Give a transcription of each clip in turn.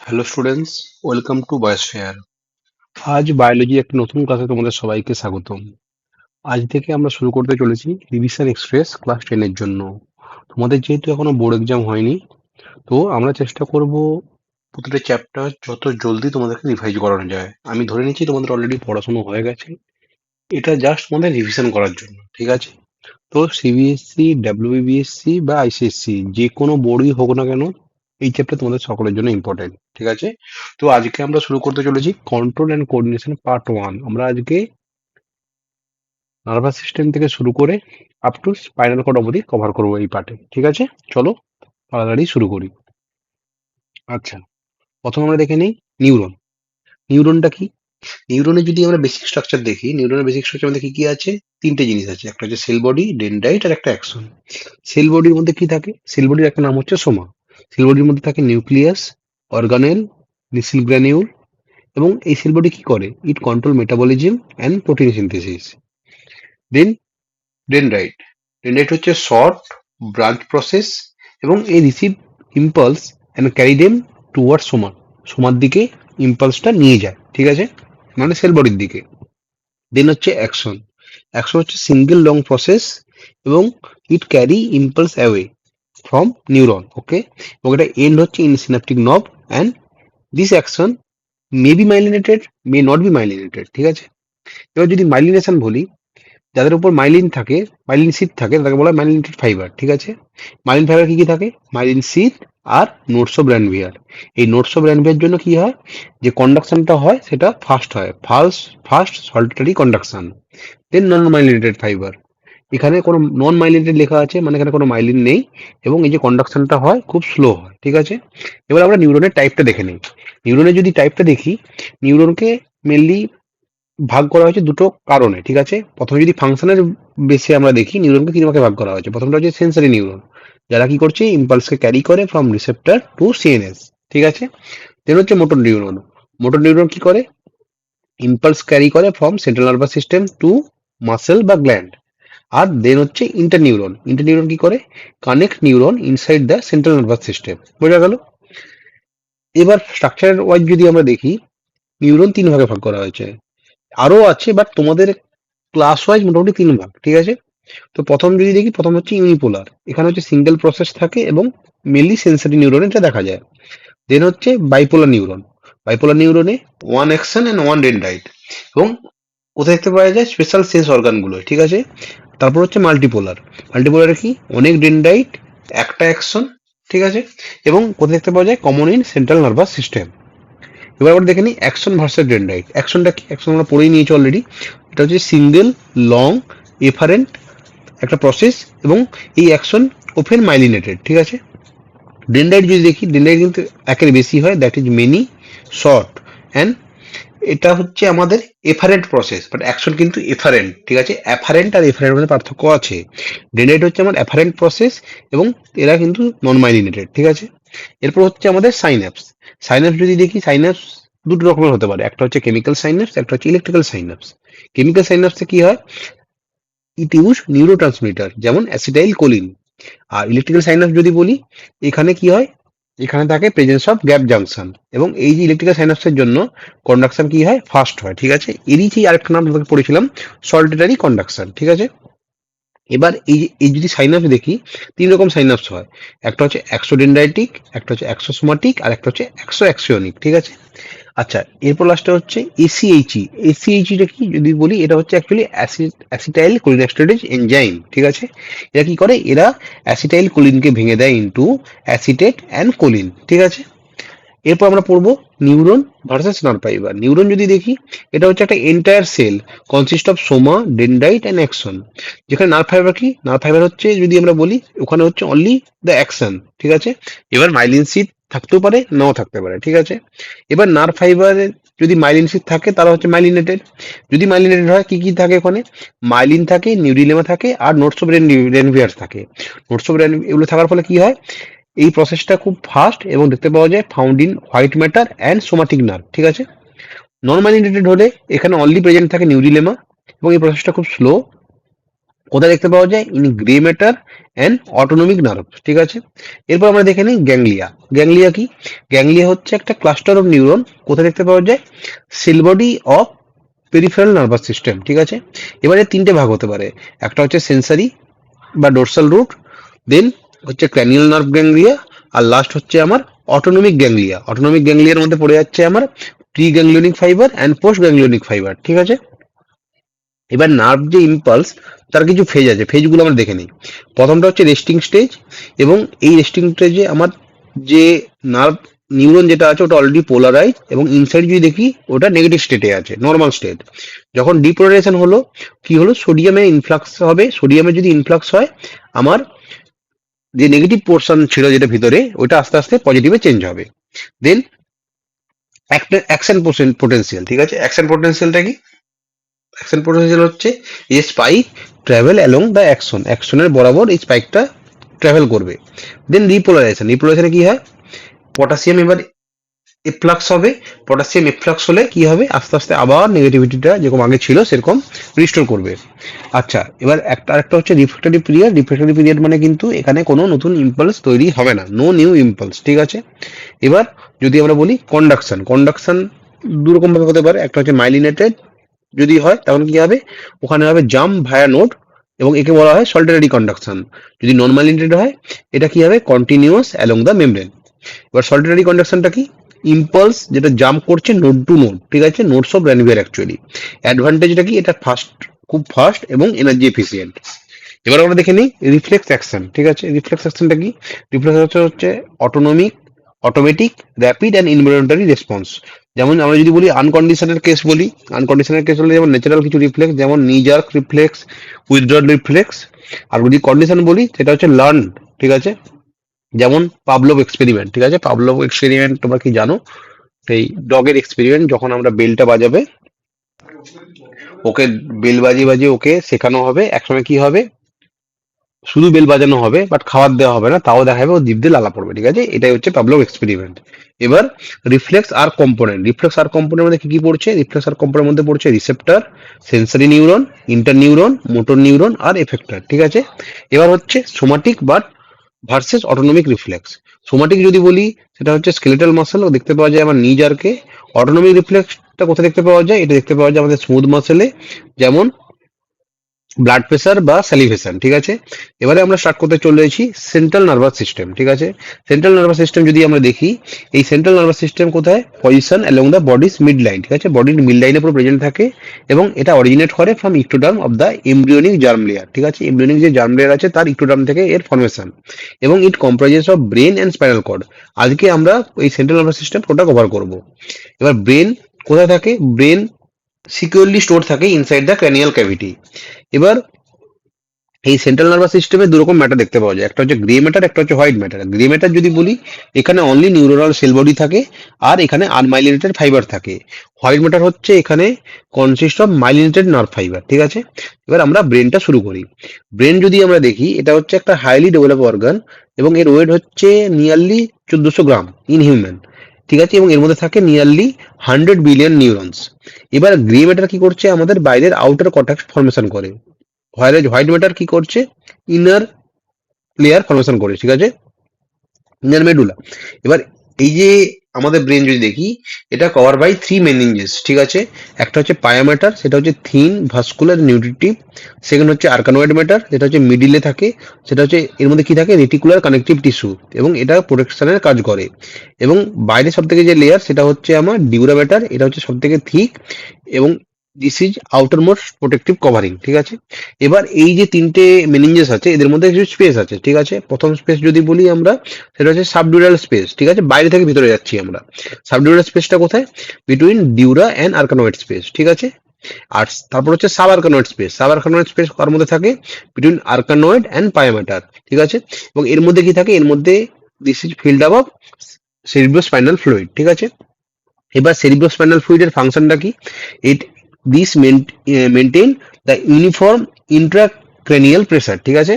Hello students, welcome to biosphere. আজ biology একটা নতুন ক্লাসে তোমাদের সবাইকে স্বাগতম। আজ থেকে আমরা শুরু করতে চলেছি রিভিশন এক্সপ্রেস ক্লাস 10 এর জন্য। তোমাদের যেহেতু এখনো বোর্ড এক্সাম হয়নি, তো আমরা চেষ্টা করব প্রতিটা চ্যাপ্টার যত জলদি তোমাদেরকে রিভাইজ করানো যায়। আমি ধরে নিচ্ছি তোমাদের অলরেডি পড়াশোনা হয়ে গেছে, এটা জাস্ট তোমাদের রিভিশন করার জন্য, ঠিক আছে? তো সিবিএসসি, ডাব্লিউবিএসসি বা আইসিএসসি যে কোনো বোর্ডই হোক না কেন, এই চ্যাপ্টার তোমাদের সকলের জন্য ইম্পর্টেন্ট, ঠিক আছে? তো আজকে আমরা শুরু করতে চলেছি কন্ট্রোল অ্যান্ড কোঅর্ডিনেশন পার্ট 1। আমরা আজকে নার্ভাস সিস্টেম থেকে শুরু করে আপ টু স্পাইনাল কর্ড অবধি কভার করবো এই পার্টে, ঠিক আছে? চলো তাড়াতাড়ি শুরু করি। আচ্ছা, প্রথম আমরা দেখে নিই নিউরন। নিউরনটা কি? নিউরনের যদি আমরা বেসিক স্ট্রাকচার দেখি, নিউরনের বেসিক স্ট্রাকচার মধ্যে কি কি আছে? তিনটে জিনিস আছে, একটা হচ্ছে সেল বডি, ডেনড্রাইট আর একটা অ্যাক্সন। সেল বডির মধ্যে কি থাকে? সেল বডির একটা নাম হচ্ছে সোমা। সেল বডির মধ্যে থাকে নিউক্লিয়াস, অর্গানেল, লিসিল গ্র্যানিউল। এবং এই সেল বডি কি করে? It control metabolism and protein synthesis. Then dendrite. Dendrite হচ্ছে শর্ট ব্রাঞ্চ প্রসেস, এবং এই receive impulse and carry them toward soma. সোমার দিকে ইম্পালসটা নিয়ে যায়, ঠিক আছে? মানে সেল বডির দিকে। দেন হচ্ছে অ্যাকশন। অ্যাকশন হচ্ছে সিঙ্গেল লং প্রসেস, এবং it carry impulse away from neuron, okay? এবং এটা এন্ড হচ্ছে in synaptic knob, and this axon may be myelinated, may not be myelinated, ঠিক আছে? এবার যদি মাইলিনেশন বলি, যাদের উপর মাইলিন থাকে, মাইলিন শীট থাকে, তাকে বলা হয় মাইলিনেটেড ফাইবার, ঠিক আছে? মাইলিন ফাইবার কি কি থাকে? মাইলিন শীট আর নোটস অফ র্যানভিয়ার। এই নোটস অফ র্যানভিয়ার জন্য কি হয়? যে কন্ডাকশনটা হয় সেটা ফাস্ট হয়, fast saltatory conduction. Then non myelinated fibre. এখানে কোনো নন মাইলিনেটেড লেখা আছে, মানে এখানে কোনো মাইলিন নেই, এবং এই যে কন্ডাকশনটা হয় খুব স্লো হয়, ঠিক আছে? এবার আমরা নিউরনের টাইপটা দেখে নিই। নিউরনের যদি টাইপটা দেখি, নিউরনকে মেনলি ভাগ করা হয়েছে দুটো কারণে, ঠিক আছে? প্রথমে যদি ফাংশনের বেসে আমরা দেখি, নিউরনকে তিন ভাগে ভাগ করা হয়েছে। প্রথমটা হচ্ছে সেন্সরি নিউরন, যারা কি করছে? ইম্পালসকে ক্যারি করে ফ্রম রিসেপ্টর টু সিএনএস, ঠিক আছে? দেন হচ্ছে মোটর নিউরন। মোটর নিউরন কি করে? ইম্পালস ক্যারি করে from central nervous system to muscle বা গ্ল্যান্ড। আর দেন হচ্ছে ইন্টারনিউরন। ইন্টারনিউরন কি করে? Connect neuron inside the central nervous system. বোঝা গেল? এবার স্ট্রাকচার ওয়াইজ যদি আমরা দেখি, নিউরন তিন ভাগে ভাগ করা হয়েছে। আরো আছে, বাট তোমাদের ক্লাস ওয়াইজ মোটামুটি তিন ভাগ, ঠিক আছে? তো প্রথম যদি দেখি, প্রথম হচ্ছে ইউনিপোলার। এখানে হচ্ছে সিঙ্গেল প্রসেস থাকে, এবং মেনলি সেন্সরি নিউরন এটা দেখা যায়। দেন হচ্ছে বাইপোলার নিউরন। বাইপোলার নিউরনে one axon and one dendrite, এবং কোথায় দেখতে পাওয়া যায়? স্পেশাল সেন্স অর্গানগুলো, ঠিক আছে? তারপর হচ্ছে মাল্টিপোলার। মাল্টিপোলারে কি? অনেক ডেনড্রাইট, একটা অ্যাকশন, ঠিক আছে? এবং কোথায় দেখতে পাওয়া যায়? Common in central nervous system. এবার আমরা দেখে নিই অ্যাকশন ভার্সেস ডেনড্রাইট। অ্যাকশনটা কি? অ্যাকশন আমরা পড়েই নিয়েছি অলরেডি। এটা হচ্ছে সিঙ্গেল লং এফারেন্ট একটা প্রসেস, এবং এই অ্যাকশন ওপেন মাইলিনেটেড, ঠিক আছে? ডেনড্রাইট যদি দেখি, ডেনড্রাইট কিন্তু একের বেশি হয়, that is many, short, and এটা হচ্ছে আমাদের এফারেন্ট প্রসেস, বাট অ্যাকশন কিন্তু এফারেন্ট, ঠিক আছে? অ্যাফারেন্ট আর এফারেন্ট মধ্যে পার্থক্য আছে। ডেনড্রাইট হচ্ছে আমার অ্যাফারেন্ট প্রসেস, এবং এরা কিন্তু নন মাইলিনেটেড, ঠিক আছে? এরপর হচ্ছে আমাদের সাইন্যাপস। সাইন্যাপস যদি দেখি, সাইন্যাপস দুটো রকমের হতে পারে, একটা হচ্ছে কেমিক্যাল সাইন্যাপস, একটা হচ্ছে ইলেকট্রিক্যাল সাইন্যাপস। কেমিক্যাল সাইন্যাপসে কি হয়? ইট ইউজ নিউরো ট্রান্সমিটার যেমন অ্যাসিটাইল কোলিন। আর ইলেকট্রিক্যাল সাইন্যাপস যদি বলি, এখানে কি হয়? এখানে থাকে প্রেজেন্স অফ গ্যাপ জাংশন, এবং এই যে ইলেকট্রিক্যাল সাইন্যাপসের জন্য কন্ডাকশন কি হয়? ফাস্ট হয়, ঠিক আছে? এরই যে আরেকটা নাম তোকে পড়েছিলাম, সল্টেটারি কন্ডাকশন, ঠিক আছে? এবার এই যদি সাইন্যাপস দেখি, তিন রকম সাইন্যাপস হয়। একটা হচ্ছে এক্সোডেনড্রাইটিক, একটা হচ্ছে এক্সোসোমাটিক, আর একটা হচ্ছে এক্সোঅ্যাক্সিয়নিক, ঠিক আছে? আচ্ছা, এরপর লাস্টে হচ্ছে এসিএইচই। এসিএইচিটা কি যদি বলি, এটা হচ্ছে অ্যাকচুয়ালি অ্যাসিটাইল কোলিনেস্টেরেজ এনজাইম, ঠিক আছে? এরা কি করে? এরা অ্যাসিটাইল কোলিনকে ভেঙে দেয় ইনটু অ্যাসিটেট অ্যান্ড কোলিন, ঠিক আছে? এরপর আমরা পড়বো neuron versus nerve fibre. Neuron যদি দেখি, এটা হচ্ছে একটা entire cell, consist of soma, dendrite and axon. যেখানে নার্ভ ফাইবার কি? নার্ভ ফাইবার হচ্ছে, যদি আমরা বলি, ওখানে হচ্ছে অনলি দ্য অ্যাকশন, ঠিক আছে? এবার মাইলিন সিট থাকতেও পারে, নাও থাকতে পারে, ঠিক আছে? এবার নার্ভ ফাইবারে যদি মাইলিন সিট থাকে, তারা হচ্ছে মাইলিনেটেড। যদি মাইলিনেটেড হয়, কি কি থাকে ওখানে? মাইলিন থাকে, নিউরিলেমা থাকে, আর নোটস অফ রেনভিয়ার্স থাকে। নোটস অফ এগুলো থাকার ফলে কি হয়? এই প্রসেসটা খুব ফাস্ট, এবং দেখতে পাওয়া যায় found in white matter and somatic nerve, ঠিক আছে? নন মাইলিনেটেড হলে এখানে অনলি প্রেজেন্ট থাকে নিউরিলেমা, এবং এই প্রসেসটা খুব স্লো, কোথায় দেখতে পাওয়া যায়? In grey matter and autonomic nerve. ঠিক আছে, এরপর আমরা দেখে নিই গ্যাংলিয়া। গ্যাংলিয়া কি? গ্যাংলিয়া হচ্ছে একটা ক্লাস্টার অফ নিউরন। কোথায় দেখতে পাওয়া যায়? Sell body of peripheral nervous system. ঠিক আছে, এবারে তিনটে ভাগ হতে পারে, একটা হচ্ছে সেন্সারি বা ডোরসাল রুট, দেন হচ্ছে ক্র্যানিয়াল নার্ভ গ্যাংলিয়া, আর লাস্ট হচ্ছে আমার অটোনমিক গ্যাংলিয়া। অটোনমিক গ্যাংলিয়ার মধ্যে পড়ে যাচ্ছে আমার preganglionic fibre and postganglionic fibre. ঠিক আছে, এবার নার্ভ যে ইম্পালস, তার কিছু ফেজ আছে, ফেজগুলো আমরা দেখে নিই। প্রথমটা হচ্ছে রেস্টিং স্টেজ, এবং এই রেস্টিং স্টেজে আমার যে নার্ভ নিউরন যেটা আছে ওটা অলরেডি পোলারাইজ, এবং ইনসাইড যদি দেখি ওটা নেগেটিভ স্টেটে আছে, নর্মাল স্টেট। যখন ডিপোলারাইজেশন হলো, কি হলো? সোডিয়ামে ইনফ্লাক্স হবে। সোডিয়ামে যদি ইনফ্লাক্স হয়, আমার যে নেগেটিভ পোর্শন ছিল যেটা ভিতরে, ওটা আস্তে আস্তে পজিটিভে চেঞ্জ হবে। দেন অ্যাকশন পোটেনশিয়াল। ঠিক আছে, অ্যাকশন পোটেনশিয়ালটা কি? অ্যাকশন পোটেনশিয়াল হচ্ছে এই spike travel along the action, অ্যাকশনের বরাবর এই স্পাইকটা ট্রাভেল করবে। দেন রিপোলারাইজেশন। রিপোলারাইজেশনে কি হয়? পটাশিয়াম এবার এফ্লাক্স হবে। পটাশিয়াম এফ্লাক্স হলে কি হবে? আস্তে আস্তে আবার নেগেটিভিটিটা যেরকম আগে ছিল সেরকম রিস্টোর করবে। আচ্ছা, এবার আরেকটা হচ্ছে রিফ্র্যাক্টরি পিরিয়ড। রিফ্র্যাক্টরি পিরিয়ড মানে কিন্তু এখানে কোনো নতুন ইম্পালস তৈরি হবে না, নো নিউ ইম্পালস। ঠিক আছে, এবার যদি আমরা বলি কন্ডাকশন। কন্ডাকশন দু রকম ভাবে হতে পারে, একটা হচ্ছে মাইলিনেটেড যদি হয় তখন কি হবে? ওখানে হবে জাম্প ভায়া নোড, এবং একে বলা হয় সল্টারি কন্ডাকশন। যদি নন মাইলিনেটেড হয়, এটা কি হবে? Continuous along the membrane. এবার সল্টারি কন্ডাকশনটা কি? ইম্পালস যেটা জাম্প করছে নোড টু নোড। ঠিক আছে, নোডস অফ র্যানভিয়ার অ্যাকচুয়ালি। অ্যাডভান্টেজটা কি? এটা ফাস্ট, খুব ফাস্ট এবং এনার্জি এফিসিয়েন্ট। এবার আমরা দেখে নিই রিফ্লেক্স অ্যাকশন। ঠিক আছে, রিফ্লেক্স অ্যাকশনটা কি? রিফ্লেক্স অ্যাকশন হচ্ছে autonomic, automatic, rapid and involuntary response. যেমন আমরা যদি বলি আনকন্ডিশনের কেস বলি, আনকন্ডিশনের কেস হলে যেমন ন্যাচারাল কিছু রিফ্লেক্স, যেমন নি জার্ক রিফ্লেক্স, উইথড্রল রিফ্লেক্স। আর যদি কন্ডিশন বলি সেটা হচ্ছে লার্ন। ঠিক আছে, যেমন পাভলভ এক্সপেরিমেন্ট। ঠিক আছে, পাভলভ এক্সপেরিমেন্ট তোমরা কি জানো? সেই ডগের এক্সপেরিমেন্ট, যখন আমরা বেলটা বাজাবে, ওকে বেল বাজিয়ে বাজিয়ে ওকে শেখানো হবে, একসময় কি হবে? শুধু বেল বাজানো হবে বাট খাবার দেওয়া হবে না, তাও দেখা যাবে ও জিভ দিয়ে লালা পড়বে। ঠিক আছে, এটাই হচ্ছে পাভলভ এক্সপেরিমেন্ট। এবার reflex arc component. Reflex arc কম্পোনেন্টের মধ্যে কি কি পড়ছে? রিফ্লেক্স আর কম্পোনেন্টের মধ্যে পড়ছে receptor, sensory neuron, interneuron, motor neuron আর এফেক্টর। ঠিক আছে, এবার হচ্ছে somatic but versus autonomic reflex. Somatic যদি বলি, সেটা হচ্ছে স্কেলেটাল মাসেল, দেখতে পাওয়া যায় আমার নিজ আরকে। অটোনমিক রিফ্লেক্সটা কোথায় দেখতে পাওয়া যায়? এটা দেখতে পাওয়া যায় আমাদের স্মুথ মাসেলে, যেমন ব্লাড প্রেসার বা স্যালিভেশন। ঠিক আছে, এবারে আমরা স্টার্ট করতে চলেছি সেন্ট্রাল নার্ভাস সিস্টেম। ঠিক আছে, সেন্ট্রাল নার্ভাস সিস্টেম যদি আমরা দেখি, এই সেন্ট্রাল নার্ভাস সিস্টেম কোথায়? Position along the bodies mid line. ঠিক আছে, বডির মিড লাইনে পুরো প্রেজেন্ট থাকে, এবং এটা অরিজিনেট করে from ectoderm of the এমব্রিয়নিক germ layer. ঠিক আছে, এমব্রিয়নিক যে জার্ম লেয়ার আছে তার ইক্টোডার্ম থেকে এর ফর্মেশন, এবং it comprises of brain and spinal cord. আজকে আমরা এই central nervous system total cover করব। এবার ব্রেন কোথায় থাকে? ব্রেন সিকিউরলি স্টোর থাকে ইনসাইড দ্য ক্র্যানিয়াল ক্যাভিটি। এবার এই সেন্ট্রাল নার্ভাস সিস্টেমে দু রকম ম্যাটার দেখতে পাওয়া যায়, একটা হচ্ছে গ্রে ম্যাটার, একটা হচ্ছে হোয়াইট ম্যাটার। গ্রে ম্যাটার যদি বলি, এখানে অনলি নিউরোনাল সেল বডি থাকে, আর এখানে আনমাইলিনেটেড ফাইবার থাকে। হোয়াইট ম্যাটার হচ্ছে এখানে consist of myelinated nerve fibre. ঠিক আছে, এবার আমরা ব্রেনটা শুরু করি। ব্রেন যদি আমরা দেখি, এটা হচ্ছে একটা হাইলি ডেভেলপ অর্গান, এবং এর ওয়েট হচ্ছে নিয়ারলি 1400 গ্রাম ইন হিউম্যান। ঠিক আছে, এবং এর মধ্যে থাকে নিয়ারলি 100 বিলিয়ন নিউরনস। এবার গ্রে ম্যাটার কি করছে? আমাদের বাইরের আউটার কর্টেক্স ফর্মেশন করে। হোয়াইট ম্যাটার কি করছে? ইনার লেয়ার ফর্মেশন করে। ঠিক আছে, ইনার মেডুলা। এবার এই যে আমাদের ব্রেন যদি দেখি, এটা কভার বাই 3 মেনিনজেস। ঠিক আছে, একটা হচ্ছে পায়া ম্যাটার, সেটা হচ্ছে থিন ভাস্কুলার নিউট্রিটিভ। সেকেন্ড হচ্ছে আর্কানয়েড ম্যাটার, যেটা হচ্ছে মিডিলে থাকে, সেটা হচ্ছে এর মধ্যে কি থাকে? রেটিকুলার কানেকটিভ টিস্যু, এবং এটা প্রোটেকশনের কাজ করে। এবং বাইরে সব থেকে যে লেয়ার, সেটা হচ্ছে আমার ডিউরা ম্যাটার, এটা হচ্ছে সব থেকে থিক, এবং this is outer most protective covering. ঠিক আছে, এবার এই যে তিনটে মেনিনজেস আছে, এদের মধ্যে কিছু স্পেস আছে। ঠিক আছে, প্রথম স্পেস যদি বলি আমরা, সেটা হচ্ছে সাবডিউরাল স্পেস। ঠিক আছে, বাইরে থেকে ভিতরে যাচ্ছি আমরা। সাবডিউরাল স্পেসটা কোথায়? Between dura and arachnoid space. ঠিক আছে, আর তারপর হচ্ছে subarachnoid space. Subarachnoid space কার মধ্যে থাকে? Between arachnoid and pia mater. ঠিক আছে, এবং এর মধ্যে কি থাকে? এর মধ্যে this is filled up of cerebrospinal fluid. ঠিক আছে, এবার সেরিব্রোস্পাইনাল ফ্লুইডের ফাংশনটা কি? It this maintain the uniform intracranial pressure. ঠিক আছে,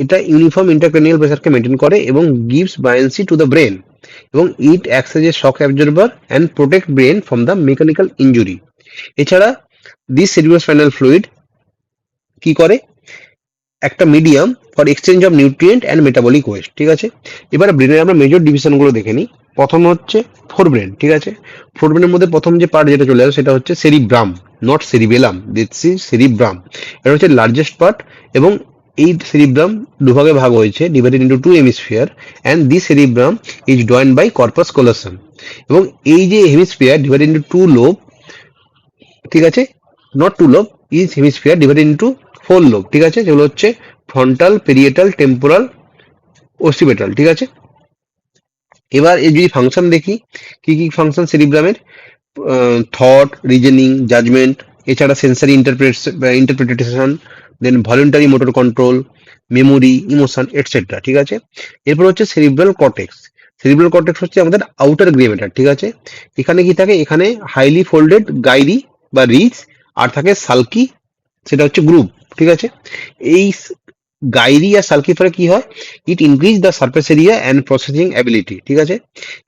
এটা ইউনিফর্ম ইন্ট্রাক্রেনিয়াল প্রেসারকে মেনটেন করে এবং gives buoyancy to the brain, এবং ইট acts as a shock absorber and protect brain from the mechanical injury. এছাড়া দিস সেরিব্রোস্পাইনাল ফ্লুইড কি করে, একটা medium for exchange of nutrient and metabolic West, ঠিক আছে। এবার ব্রেনের আমরা মেজর ডিভিশনগুলো দেখে নিই। প্রথম হচ্ছে ফোর ব্রেন, ঠিক আছে। ফোর ব্রেনের মধ্যে প্রথম যে পার্ট যেটা চলে আসে সেটা হচ্ছে সেরিব্রাম, নট সেরিবেলাম, দিচ্ছি সেরিব্রাম। এটা হচ্ছে লার্জেস্ট পার্ট, এবং এই সেরিব্রাম দুভাগে ভাগ হয়েছে, divided into two hemisphere, and this cerebrum is joined by corpus callosum. এবং এই যে hemisphere divided into two lobe, ঠিক আছে, not two lobe, is hemisphere divided into four lobe, ঠিক আছে, যেগুলো হচ্ছে ফ্রন্টাল, পেরিয়েটাল, টেম্পোরাল, ওসিপিটাল, ঠিক আছে। এবার এর যদি ফাংশন দেখি, কি কি ফাংশন সেরিব্রামের, থট, রিজনিং, জাজমেন্ট, এছাড়া sensory interpretation, then voluntary motor control, memory, emotion, etcetera, ঠিক আছে। এরপর হচ্ছে সেরিব্রাল কর্টেক্স। সেরিব্রাল কর্টেক্স হচ্ছে আমাদের আউটার গ্রে ম্যাটার, ঠিক আছে। এখানে কি থাকে, এখানে হাইলি ফোল্ডেড গাইরি বা রিচ, আর থাকে সালকি, সেটা হচ্ছে গ্রুপ, ঠিক আছে। এই গাইরি আর সালকিফারে কি হয়, it increase the surface area and processing ability, ঠিক আছে।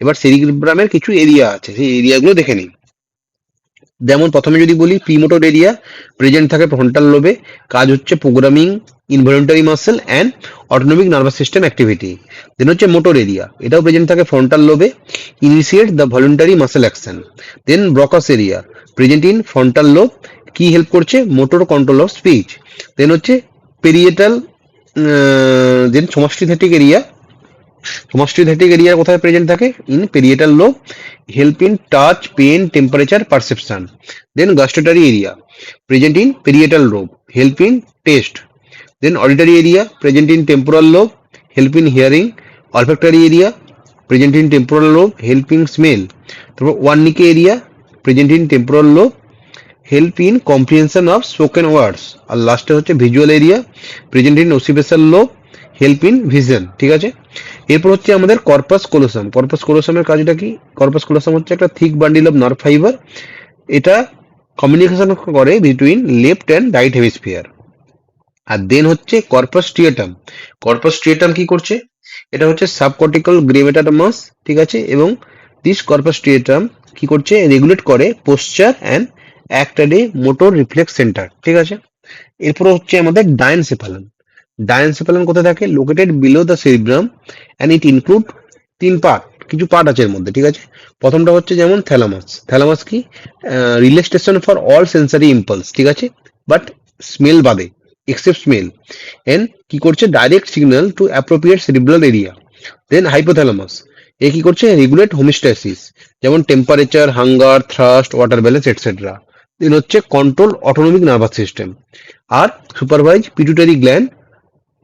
এবার সেরিব্রামের কিছু এরিয়া আছে, সেই এরিয়াগুলো দেখে নিই। যেমন প্রথমে যদি বলি প্রিমোটর এরিয়া, প্রেজেন্ট থাকে ফ্রন্টাল লোবে, কাজ হচ্ছে programming involuntary muscle and autonomic nervous system activity. Then হচ্ছে মোটর এরিয়া, এটাও প্রেজেন্ট থাকে ফ্রন্টাল লোবে, initiate the voluntary muscle action. Then Broca's area, present in frontal lobe, কি হেল্প করছে, motor control of speech. Then হচ্ছে parietal, then somesthetic area, somesthetic area কোথায় present থাকে, in parietal lobe, help in touch, pain, temperature perception. Then গাস্টেটরি area, present in parietal lobe, help in taste. Then auditory area, present in temporal lobe, help in hearing. Olfactory area, present in temporal lobe, help in smell. তারপর Wernicke area, present in temporal lobe, help in comprehension of spoken words. আর লাস্টে হচ্ছে visual area, present in occipital lobe, help in vision, ঠিক আছে। এরপর হচ্ছে আমাদের corpus কোলোসাম। Corpus কোলোসামের কাজটা কি, কর্পাস কোলোসাম হচ্ছে একটা thick bundle of nerve fibre, এটা কমিউনিকেশন করে between left and right hemisphere. আর দেন হচ্ছে কর্পাস স্ট্রিয়েটাম। কর্পাস স্ট্রিয়েটাম কি করছে, এটা হচ্ছে সাবকর্টিক্যাল গ্রে ম্যাটার মাস, ঠিক আছে। এবং দিস কর্পাস স্ট্রিয়েটাম কি করছে, রেগুলেট করে posture and act a motor reflex centre, ঠিক আছে। এরপর হচ্ছে আমাদের ডায়েনসেফালন। ডায়েনসেফালন কোথায় থাকে, located below the cerebrum, and it include তিন পার্ট, কিছু পার্ট আছে এর মধ্যে, ঠিক আছে। প্রথমটা হচ্ছে যেমন থ্যালামাস। থ্যালামাস কি, relay station for all sensory impulse, ঠিক আছে, বাট স্মেল বাদে, এক্সেপ্ট স্মেল। এন্ড কি করছে, direct signal to appropriate cerebral area. Then hypothalamus, এ কি করছে, রেগুলেট হোমিওস্ট্যাসিস, যেমন temperature, hunger, thirst, water balance, etcetera. Then হচ্ছে কন্ট্রোল অটোনমিক নার্ভাস সিস্টেম। আর সুপারভাইজ পিটুইটারি গ্ল্যান্ড,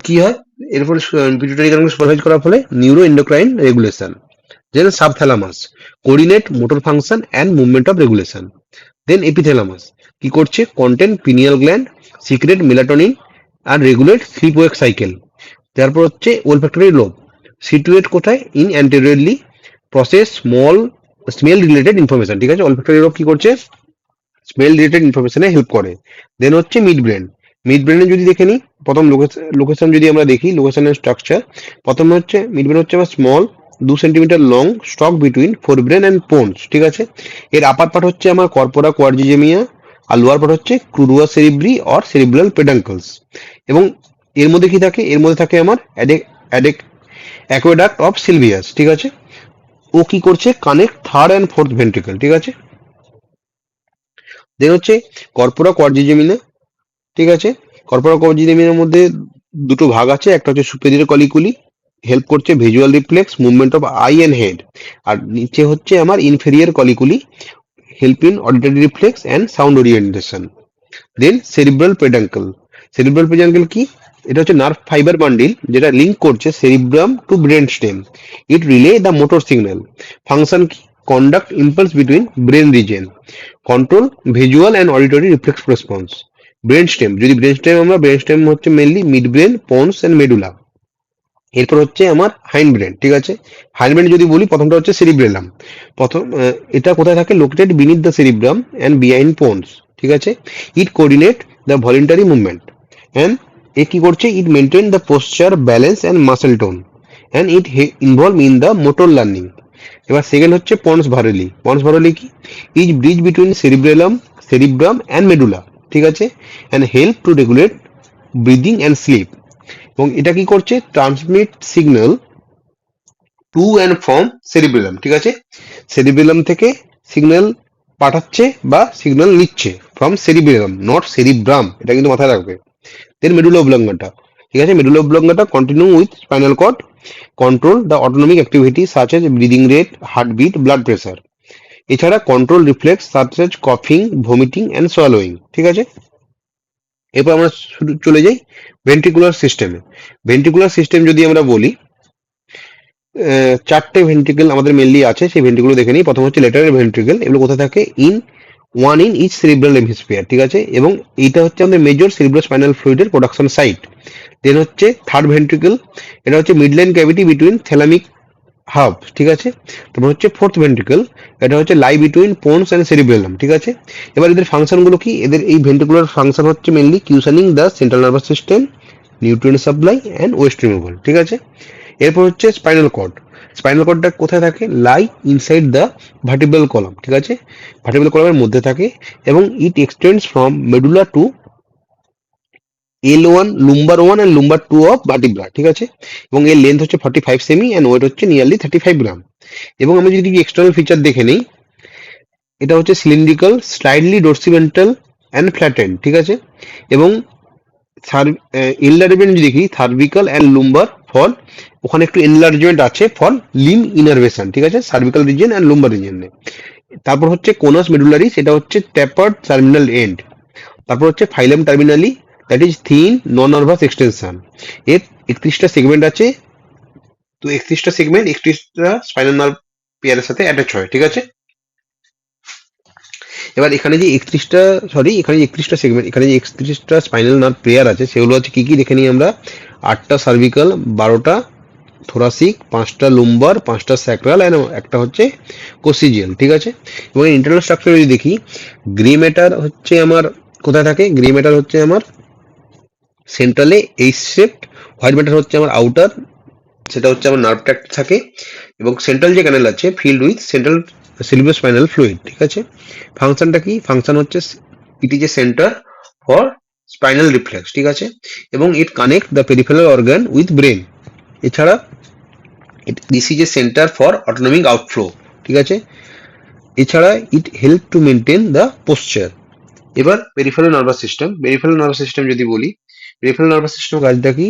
কি হয়, এরপরে পিটুইটারি গ্ল্যান্ড সুপারভাইজ করার ফলে neuroendocrine regulation. Then subthalamus, coordinate motor function and movement of regulation. Then epithalamus কি করছে, content pineal gland, secrete melatonin আর রেগুলেট স্লিপ ওয়েক সাইকেল। তারপর হচ্ছে ওলফ্যাক্টরি লোব, সিটুয়েট কোথায়, in anteriorly, process smell related information, ঠিক আছে। ওলফ্যাক্টরি lobe কি করছে, স্মেল রিলেটেড ইনফরমেশনে হেল্প করে। দেন হচ্ছে মিড ব্রেন। মিড ব্রেনে যদি দেখে নিই, প্রথম লোকেশন যদি আমরা দেখি, লোকেশনের স্ট্রাকচার, প্রথমে হচ্ছে মিড ব্রেন হচ্ছে আমার small 2 centimetre long stalk between forebrain and pons, ঠিক আছে। এর আপার পার্ট হচ্ছে আমার কর্পোরা কোয়ার্জিজেমিয়া, আর লোয়ার পার্ট হচ্ছে ক্রুডুয়া সেরিব্রি অর সেরিব্রাল পেডাঙ্কলস। এবং এর মধ্যে কি থাকে, এর মধ্যে থাকে আমার অ্যাকোয়াডাক্ট অফ সিলভিয়াস, ঠিক আছে। ও কি করছে, connect third and fourth ventricle, ঠিক আছে। দেন হচ্ছে কর্পোরা কোয়ার্জিজেমিনা, ঠিক আছে। কর্পোরা কোয়ার্জিজেমিনার মধ্যে দুটো ভাগ আছে, একটা হচ্ছে সুপেরিয়র কলিকুলি, হেল্প করছে visual reflex, movement of eye and head. আর নিচে হচ্ছে আমার inferior colliculi, help in auditory reflex and sound orientation. Then cerebral peduncle. Cerebral peduncle কি, এটা হচ্ছে নার্ভ ফাইবার বান্ডিল, যেটা লিঙ্ক করছে cerebrum to brain stem. It relay the motor signal. Function কি, conduct impulse between brain region, control visual and auditory reflex response. Brain stem, যদি brain stem, আমরা brain stem হচ্ছে mainly mid brain, ponds and medulla. এরপর হচ্ছে আমার hind brain, ঠিক আছে। Hind brain যদি বলি, প্রথমটা হচ্ছে সেরিব্রেলাম। প্রথম এটা কোথায় থাকে, located beneath the cerebrum and behind pons, ঠিক আছে। It coordinate the voluntary movement, and এ কি করছে, it maintain the posture, balance and muscle tone, and it involve in the motor learning. এবার সেকেন্ড হচ্ছে পন্স ভারেলি। পন্স ভারেলি কি, is bridge between cerebrum and medulla, ঠিক আছে, and help to regulate breathing and sleep. এবং এটা কি করছে, transmit signal to and from cerebellum, ঠিক আছে, সেরিবেলাম থেকে সিগন্যাল পাঠাচ্ছে বা সিগন্যাল নিচ্ছে ফ্রম সেরিবেলাম, নট সেরিব্রাম, এটা কিন্তু মাথায় রাখবে। দেন মেডুলা অবলঙ্গাটা, ঠিক আছে, medulla oblongata continue with spinal cord, control the autonomic activity such as breathing rate, heartbeat, blood pressure. এছাড়া কন্ট্রোল রিফ্লেক্স সাচ এজ কফিং, ভমিটিং অ্যান্ড সোয়ালোয়িং, ঠিক আছে। এরপর আমরা চলে যাই ভেন্ট্রিকুলার সিস্টেমে। ভেন্ট্রিকুলার সিস্টেম যদি আমরা বলি, চারটে ভেন্ট্রিকেল আমাদের মেনলি আছে, সেই ভেন্ট্রিকুলো দেখে নিই। প্রথম হচ্ছে লেটারাল ভেন্ট্রিকেল, এগুলো কোথায় থাকে, one in each cerebral hemisphere, ঠিক আছে, এবং এইটা হচ্ছে আমাদের মেজর সেরিব্রাল স্পাইনাল ফ্লুইডের প্রোডাকশন সাইট। দেন হচ্ছে থার্ড ভেন্ট্রিকেল, এটা হচ্ছে midline cavity between thalamic hub, ঠিক আছে। তারপর হচ্ছে ফোর্থ ভেন্ট্রিকেল, এটা হচ্ছে lie between pons and cerebellum, ঠিক আছে। এবার এদের ফাংশনগুলো কি, এদের এই ভেন্ট্রিকুলার ফাংশন হচ্ছে mainly cushioning the central nervous system, nutrient supply and waste removal, ঠিক আছে। এরপর হচ্ছে স্পাইনাল কর্ড। স্পাইনাল কর্ডটা কোথায় থাকে, lie inside the vertebral column, ঠিক আছে, ভার্টিব্রাল কলামের মধ্যে থাকে, এবং it extends from medulla to L1, lumbar 1 and lumbar 2 of vertebra, ঠিক আছে, এবং এর লেন্থ হচ্ছে 45 সেমি অ্যান্ড ওয়েট হচ্ছে নিয়ারলি 35 গ্রাম। এবং আমি যদি এক্সটার্নাল ফিচার দেখে নিই, এটা হচ্ছে সিলিন্ড্রিক্যাল, স্লাইডলি ডোর্সিভেন্ট্রাল অ্যান্ড ফ্ল্যাটেন, ঠিক আছে, এবং এনলার্জমেন্ট যদি দেখি, সার্ভিক্যাল অ্যান্ড লুম্বার ফর, ওখানে একটু এনলার্জমেন্ট আছে ফর লিম ইনারভেশন, ঠিক আছে, সার্ভিক্যাল রিজিয়ন অ্যান্ড লুম্বার রিজিয়নে। তারপর হচ্ছে কোনাস মেডুলারি, সেটা হচ্ছে ট্যাপার্ড টার্মিনাল এন্ড। তারপর হচ্ছে filum terminale, that is thin non nervous extension. এর 31টা সেগমেন্ট আছে, তো 31টা সেগমেন্ট 31টা স্পাইনাল নার্ভ পেয়ারের সাথে অ্যাটাচ হয়, ঠিক আছে। এবার এখানে যে 31টা সেগমেন্ট, এখানে যে 31টা স্পাইনাল নার্ভ পেয়ার আছে, সেগুলো হচ্ছে কি কি দেখে নিই আমরা। 8টা সার্ভিক্যাল, 12টা থোরাসিক, 5টা লুম্বার, 5টা স্যাক্রাল অ্যান্ড একটা হচ্ছে কোসিজিয়াল, ঠিক আছে। এবং ইন্টারনাল স্ট্রাকচার যদি দেখি, গ্রে ম্যাটার হচ্ছে আমার কোথায় থাকে, গ্রে ম্যাটার হচ্ছে আমার সেন্ট্রালে এইচ শেপড, হোয়াইট ম্যাটার হচ্ছে আমার আউটার, সেটা হচ্ছে আমার নার্ভ ট্র্যাক্ট থাকে, এবং সেন্ট্রাল যে ক্যানেল আছে filled with central cerebrospinal fluid, ঠিক আছে। ফাংশনটা কি, ফাংশন হচ্ছে it is a centre for spinal reflex, ঠিক আছে, এবং it connect the peripheral organ with brain. এছাড়া this is a centre for autonomic outflow, ঠিক আছে। এছাড়া it help to maintain the posture. এবার peripheral nervous system, peripheral nervous system যদি বলি, পেরিফেরাল নার্ভাস সিস্টেম কাজটা কি,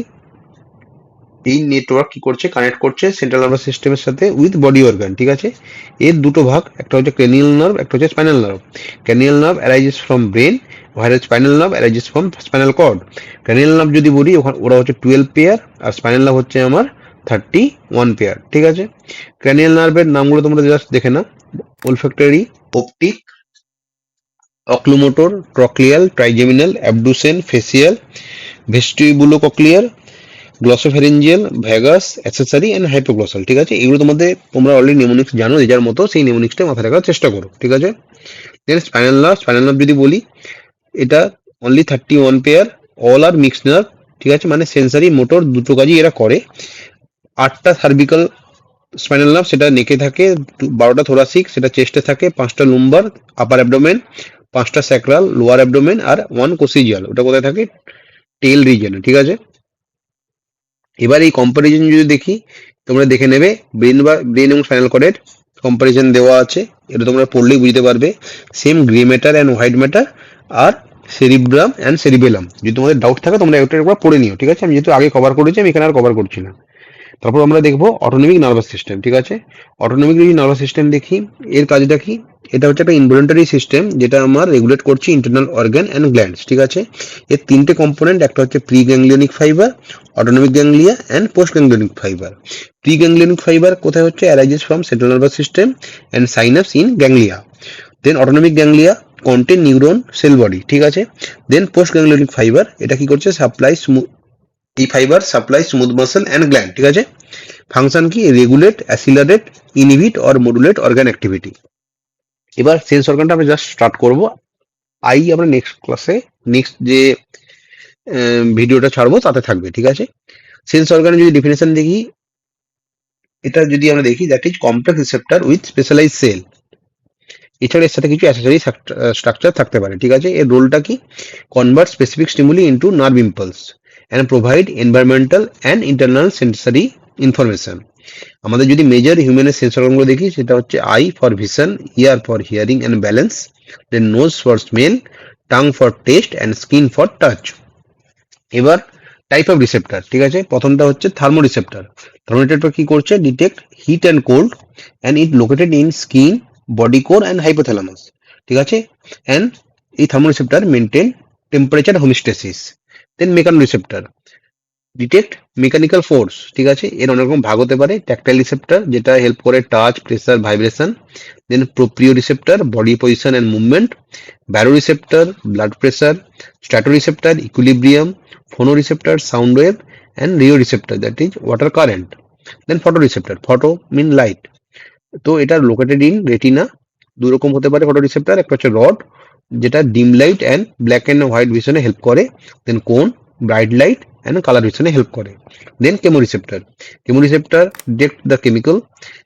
এই নেটওয়ার্ক কি করছে, কানেক্ট করছে সেন্ট্রাল নার্ভাস সিস্টেমের সাথে উইথ বডি অর্গান, ঠিক আছে। এর দুটো ভাগ, একটা হচ্ছে ক্রেনিয়াল নার্ভ, একটা হচ্ছে spinal nerve. Cranial nerve arises from brain, whereas spinal nerve arises from spinal cord. Cranial nerve যদি বলি, ওরা হচ্ছে 12 পেয়ার, আর স্পাইনাল নার্ভ হচ্ছে আমার 31 পেয়ার, ঠিক আছে। ক্রেনিয়াল নার্ভের নামগুলো তোমরা জাস্ট দেখে নাও, olfactory, optic, oculomotor, trochlear, trigeminal, abducens, facial, vestibulocochlear, glossopharyngeal, vagus, accessory and hypoglossal, ঠিক আছে। এগুলো তোমরা অলরেডি নেমোনিক্স জানো, যে যার মতো সেই নেমোনিক্সটা মাথায় রাখার চেষ্টা করো, ঠিক আছে। দেন স্পাইনাল নার্ভ, স্পাইনাল নার্ভ যদি বলি, এটা অনলি 31 পেয়ার, অল আর মিক্স নার্ভ, ঠিক আছে, মানে সেন্সারি মোটর দুটো কাজই এরা করে। 8টা সার্ভিক্যাল স্পাইনাল নার্ভ, সেটা নেকে থাকে, 12টা থোরাসিক, সেটা চেস্টে থাকে, 5টা লুম্বার আপার অ্যাবডোমেন, 5টা স্যাক্রাল লোয়ার অ্যাবডোমেন, আর 1 কোসিজিয়াল, ওটা কোথায় থাকে, টেল রিজনে, ঠিক আছে। এবার এই কম্পারিজন যদি দেখি, তোমরা দেখে নেবে ব্রেন এবং স্পাইনাল কর্ডের কম্পারিজন দেওয়া আছে, এটা তোমরা পড়লেই বুঝতে পারবে। Same grey matter and white matter আর সেরিব্রাম অ্যান্ড সেরিবেলাম। যদি তোমাদের ডাউট থাকে তোমরা একবার পড়ে নিও, ঠিক আছে। আমি যেহেতু আগে কভার করেছি, আমি এখানে আর কভার করছি না। তারপর আমরা দেখবো অটোনমিক নার্ভাস সিস্টেম, ঠিক আছে। অটোনমিক যদি নার্ভাস সিস্টেম দেখি, এর কাজটা কি, এটা হচ্ছে একটা ইনভলেন্টারি সিস্টেম, যেটা আমার রেগুলেট করছে ইন্টারনাল অর্গান অ্যান্ড গ্ল্যান্ডস, ঠিক আছে। এর 3টে কম্পোনেন্ট, একটা হচ্ছে preganglionic fibre, autonomic ganglia and postganglionic fibre. Preganglionic fibre কোথায় হচ্ছে, arises from central nervous system and synapse in ganglia. Then autonomic ganglia contain neuron cell body, ঠিক আছে। দেন পোস্ট গ্যাংলিয়নিক ফাইবার, এটা কি করছে, এই fibre supply smooth muscle and gland, ঠিক আছে। ফাংশন কি, regulate, accelerate, inhibit or modulate organ activity. এবার সেন্স অর্গানটা আমরা জাস্ট স্টার্ট করব, আমরা নেক্সট ক্লাসে, নেক্সট যে ভিডিওটা ছাড়বো তাতে থাকবে, ঠিক আছে। সেন্স অর্গানের যদি ডেফিনেশন দেখি, এটা যদি আমরা দেখি, that is complex receptor with specialise cell. এছাড়া এর সাথে কিছু অ্যাসেসরি স্ট্রাকচার থাকতে পারে, ঠিক আছে। এর রোলটা কি? Convert specific stimuli into nerve impulse and provide environmental and internal sensory information. আমাদের যদি মেজর হিউম্যানের সেন্সর অর্গানগুলো দেখি, সেটা হচ্ছে eye for vision, ear for hearing and balance, then nose for smell, tongue for taste and skin for touch. এবার type of receptor, ঠিক আছে। প্রথমটা হচ্ছে থার্মো রিসেপ্টর। থার্মো রিসেপ্টর কি করছে? Detect heat and cold and it located in skin, body core and hypothalamus, ঠিক আছে। And এই thermoreceptor maintain temperature homeostasis. Then mechanoreceptor detect mechanical force, ঠিক আছে। এর অনেক রকম ভাগ হতে পারে। ট্যাকটাইল রিসেপ্টর, যেটা হেল্প করে touch, pressure, vibration. Then proprioceptor, body position and movement. Baroreceptor, blood pressure. Statoreceptor, equilibrium. Phonoreceptor, sound wave. And rheoreceptor, that is water current. Then photo receptor, photo mean light. তো এটা located in retina. দুই রকম হতে পারে photo receptor, একটা হচ্ছে rod, যেটা dim light and black and white ভিশনে হেল্প করে। Then cone, bright light and colour ভিশনে হেল্প করে। Then chemoreceptor, chemoreceptor detect the chemical,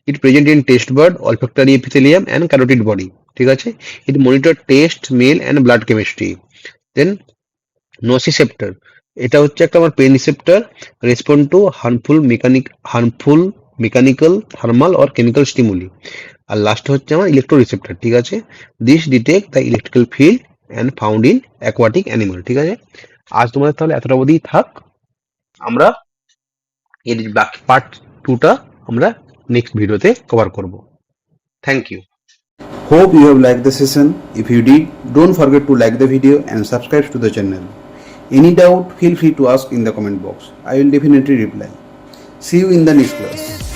it present in taste bud, olfactory epithelium and carotid body, ঠিক আছে। It monitor taste, smell and blood chemistry. Then nociceptor, এটা হচ্ছে একটা আমার pain receptor, respond to harmful mechanical, thermal or chemical stimuli. আর last হচ্ছে আমার electroreceptor, ঠিক আছে। This detect the electrical field and found in aquatic animal, ঠিক আছে। আজ তোমাদের তাহলে এতটা অবধি থাক। আমরা এর বাকি পার্ট 2 টা আমরা নেক্সট ভিডিওতে কভার করব। Thank you. Hope you have liked the session. If you did, don't forget to like the video and subscribe to the channel. Any doubt, feel free to ask in the comment box. I will definitely reply. See you in the next class.